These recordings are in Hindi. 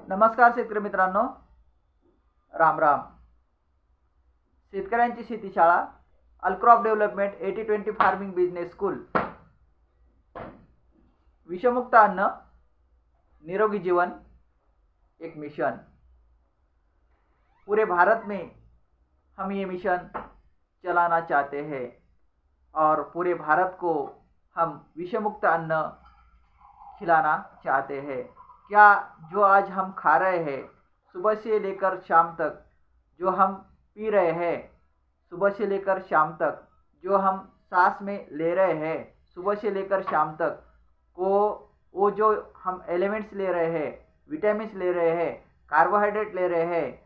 नमस्कार शेतकरी मित्रांनो, राम राम. शेतकऱ्यांची शेतीशाळा अलक्रॉप डेव्हलपमेंट 80-20 फार्मिंग बिजनेस स्कूल. विषमुक्त अन्न निरोगी जीवन एक मिशन. पूरे भारत में हम ये मिशन चलाना चाहते हैं और पूरे भारत को हम विषमुक्त अन्न खिलाना चाहते हैं. क्या जो आज हम खा रहे हैं सुबह से लेकर शाम तक, जो हम पी रहे हैं सुबह से लेकर शाम तक, जो हम सांस में ले रहे हैं सुबह से लेकर शाम तक, को वो जो हम एलिमेंट्स ले रहे हैं, विटामिन्स ले रहे हैं, कार्बोहाइड्रेट ले रहे हैं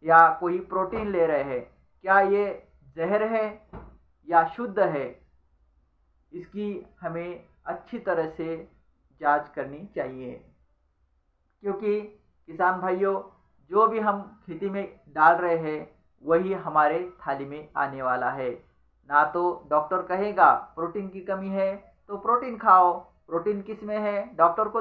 या कोई प्रोटीन ले रहे हैं, क्या ये जहर है या शुद्ध है, इसकी हमें अच्छी तरह से जांच करनी चाहिए. क्योंकि किसान भाइयों, जो भी हम खेती में डाल रहे हैं वही हमारे थाली में आने वाला है. ना तो डॉक्टर कहेगा प्रोटीन की कमी है तो प्रोटीन खाओ, प्रोटीन किस में है डॉक्टर को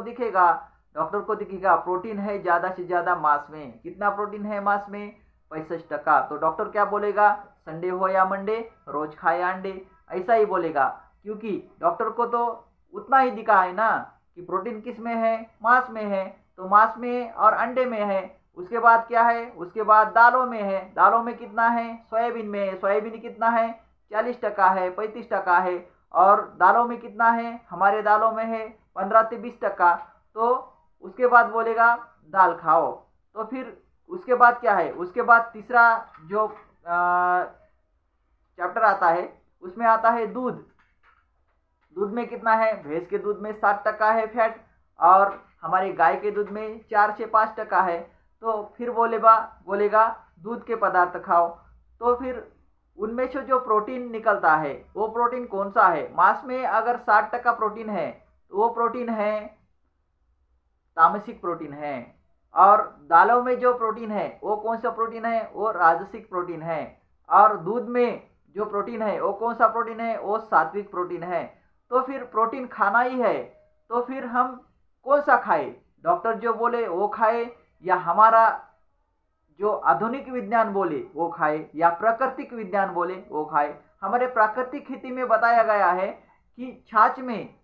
दिखेगा प्रोटीन है ज़्यादा से ज़्यादा मांस में. कितना प्रोटीन है मांस में? 65%. तो डॉक्टर क्या बोलेगा? संडे हो या मंडे रोज खाए अंडे, ऐसा ही बोलेगा. क्योंकि डॉक्टर को तो उतना ही दिखा है ना कि प्रोटीन किस में है, मांस में है, तो मांस में और अंडे में है. उसके बाद क्या है? उसके बाद दालों में है. दालों में कितना है? सोयाबीन में है. सोयाबीन कितना है? 40% है, 35% है. और दालों में कितना है? हमारे दालों में है 15 से 20%. तो उसके बाद बोलेगा दाल खाओ. तो फिर उसके बाद क्या है? उसके बाद तीसरा जो चैप्टर आता है उसमें आता है दूध. दूध में कितना है? भैंस के दूध में 60% है फैट और हमारे गाय के दूध में 4 से 5% है. तो फिर बोलेगा दूध के पदार्थ खाओ. तो फिर उनमें से जो प्रोटीन निकलता है वो प्रोटीन कौन सा है? मांस में अगर 60% प्रोटीन है तो वो प्रोटीन है तामसिक प्रोटीन है. और दालों में जो प्रोटीन है वो कौन सा प्रोटीन है? वो राजसिक प्रोटीन है. और दूध में जो प्रोटीन है वो कौन सा प्रोटीन है? वो सात्विक प्रोटीन है. तो फिर प्रोटीन खाना ही है तो फिर हम कौन सा खाए? डॉक्टर जो बोले वो खाए या हमारा जो आधुनिक विज्ञान बोले वो खाए या प्राकृतिक विज्ञान बोले वो खाए? हमारे प्राकृतिक खेती में बताया गया है कि छाछ में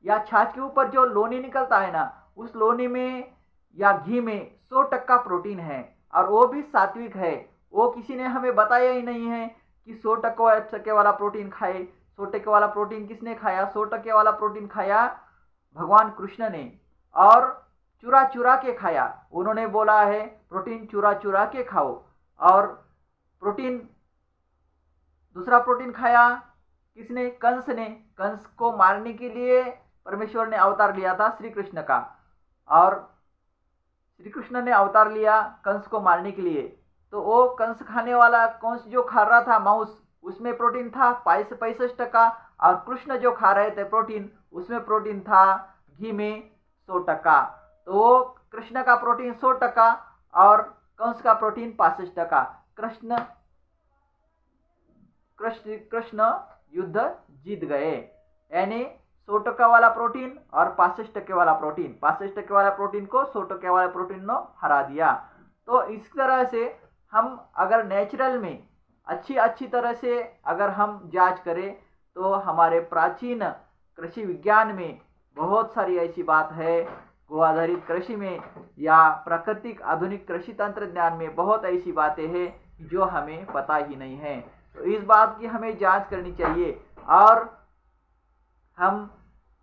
या छाछ के ऊपर जो लोनी निकलता है ना, उस लोनी में या घी में 100% प्रोटीन है और वो भी सात्विक है. वो किसी ने हमें बताया ही नहीं है कि 100% वाला प्रोटीन खाए. 100% वाला प्रोटीन किसने खाया? 100% वाला प्रोटीन खाया भगवान कृष्ण ने, और चुरा चुरा के खाया. उन्होंने बोला है प्रोटीन चुरा चुरा के खाओ. और प्रोटीन दूसरा प्रोटीन खाया किसने? कंस ने. कंस को मारने के लिए परमेश्वर ने अवतार लिया था श्री कृष्ण का, और श्री कृष्ण ने अवतार लिया कंस को मारने के लिए. तो वो कंस खाने वाला, कंस जो खा रहा था मांस, उसमें प्रोटीन था 65%. और कृष्ण जो खा रहे थे प्रोटीन, उसमें प्रोटीन था घी में 100%. तो वो कृष्ण का प्रोटीन 100% और कंस का प्रोटीन 65%. कृष्ण युद्ध जीत गए. यानी 100% वाला प्रोटीन और 65% वाला प्रोटीन, 65% वाला प्रोटीन को 100% वाला प्रोटीन ने हरा दिया. तो इस तरह से हम अगर नेचुरल में अच्छी तरह से अगर हम जांच करें तो हमारे प्राचीन कृषि विज्ञान में बहुत सारी ऐसी बात है, गो आधारित कृषि में या प्राकृतिक आधुनिक कृषि तंत्रज्ञान में बहुत ऐसी बातें हैं जो हमें पता ही नहीं है. तो इस बात की हमें जांच करनी चाहिए. और हम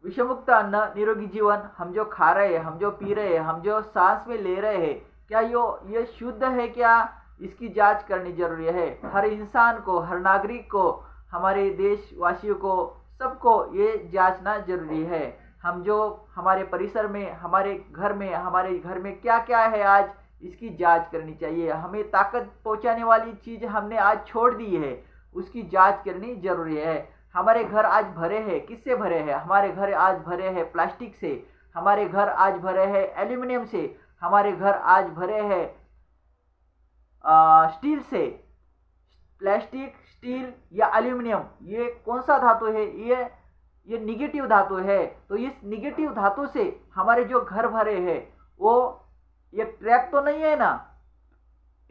विषमुक्त अन्न निरोगी जीवन, हम जो खा रहे हैं, हम जो पी रहे हैं, हम जो सांस में ले रहे हैं, क्या ये शुद्ध है? क्या इसकी जांच करनी जरूरी है. हर इंसान को, हर नागरिक को, हमारे देशवासियों को, सबको ये जांचना जरूरी है. हम जो हमारे परिसर में, हमारे घर में क्या क्या है आज, इसकी जांच करनी चाहिए. हमें ताकत पहुंचाने वाली चीज हमने आज छोड़ दी है, उसकी जांच करनी जरूरी है. हमारे घर आज भरे हैं, किससे भरे हैं? हमारे घर आज भरे हैं प्लास्टिक से, हमारे घर आज भरे हैं एल्यूमिनियम से, हमारे घर आज भरे हैं स्टील से. प्लास्टिक, स्टील या एल्यूमिनियम, ये कौन सा धातु है? ये निगेटिव धातु है. तो इस निगेटिव धातु से हमारे जो घर भरे हैं वो ये ट्रैप तो नहीं है ना,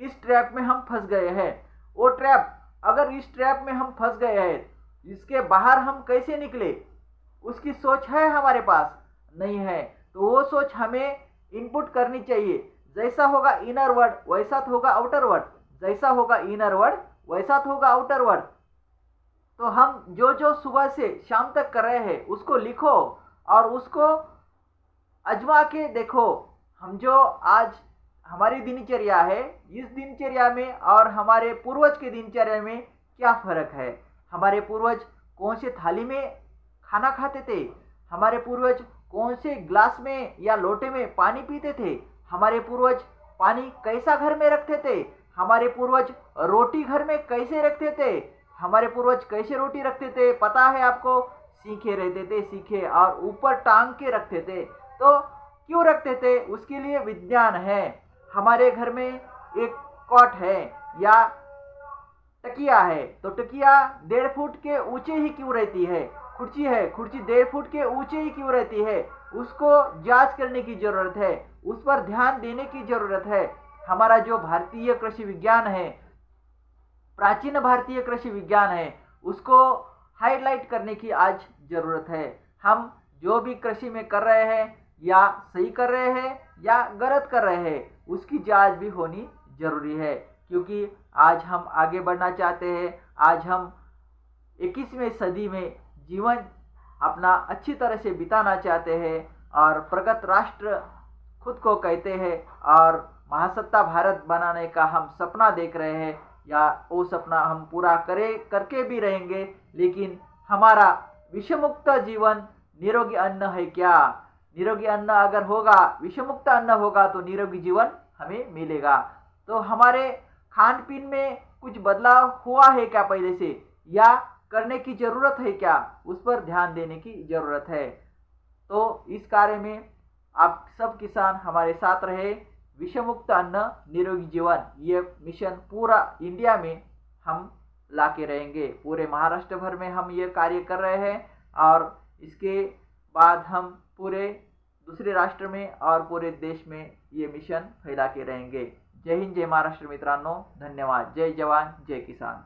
इस ट्रैप में हम फंस गए हैं। वो ट्रैप, अगर इस ट्रैप में हम फंस गए हैं, इसके बाहर हम कैसे निकले, उसकी सोच है हमारे पास? नहीं है। तो वो सोच हमें इनपुट करनी चाहिए। जैसा होगा इनर वर्ड वैसा तो होगा आउटर वर्ड, जैसा होगा इनर वर्ड वैसा तो होगा आउटर वर्ड। तो हम जो जो सुबह से शाम तक कर रहे हैं उसको लिखो और उसको आजमा के देखो। हम जो आज हमारी दिनचर्या है, इस दिनचर्या में और हमारे पूर्वज के दिनचर्या में क्या फर्क है? हमारे पूर्वज कौन से थाली में खाना खाते थे? हमारे पूर्वज कौन से ग्लास में या लोटे में पानी पीते थे? हमारे पूर्वज पानी कैसा घर में रखते थे? हमारे पूर्वज रोटी घर में कैसे रखते थे? हमारे पूर्वज कैसे रोटी रखते थे पता है आपको? सीखे रहते थे, सीखे, और ऊपर टांग के रखते थे। तो क्यों रखते थे? उसके लिए विज्ञान है। हमारे घर में एक कॉट है या तकिया है, तो तकिया 1.5 फुट के ऊंचे ही क्यों रहती है? खुर्ची है, खुर्ची 1.5 फुट के ऊंचे ही क्यों रहती है? उसको जांच करने की जरूरत है, उस पर ध्यान देने की जरूरत है। हमारा जो भारतीय कृषि विज्ञान है, प्राचीन भारतीय कृषि विज्ञान है, उसको हाईलाइट करने की आज जरूरत है। हम जो भी कृषि में कर रहे हैं, या सही कर रहे हैं या गलत कर रहे हैं, उसकी जांच भी होनी जरूरी है। क्योंकि आज हम आगे बढ़ना चाहते हैं, आज हम 21वीं सदी में जीवन अपना अच्छी तरह से बिताना चाहते हैं और प्रगत राष्ट्र खुद को कहते हैं, और महासत्ता भारत बनाने का हम सपना देख रहे हैं, या वो सपना हम पूरा करके भी रहेंगे। लेकिन हमारा विषमुक्त जीवन निरोगी अन्न है क्या? निरोगी अन्न अगर होगा, विषमुक्त अन्न होगा, तो निरोगी जीवन हमें मिलेगा। तो हमारे खान पीन में कुछ बदलाव हुआ है क्या पहले से, या करने की जरूरत है क्या? उस पर ध्यान देने की जरूरत है। तो इस कार्य में आप सब किसान हमारे साथ रहे। विषमुक्त अन्न निरोगी जीवन, ये मिशन पूरा इंडिया में हम लाके रहेंगे। पूरे महाराष्ट्र भर में हम ये कार्य कर रहे हैं, और इसके बाद हम पूरे दूसरे राष्ट्र में और पूरे देश में ये मिशन फैला के रहेंगे। जय हिंद, जय महाराष्ट्र मित्रांनो, धन्यवाद। जय जवान, जय किसान।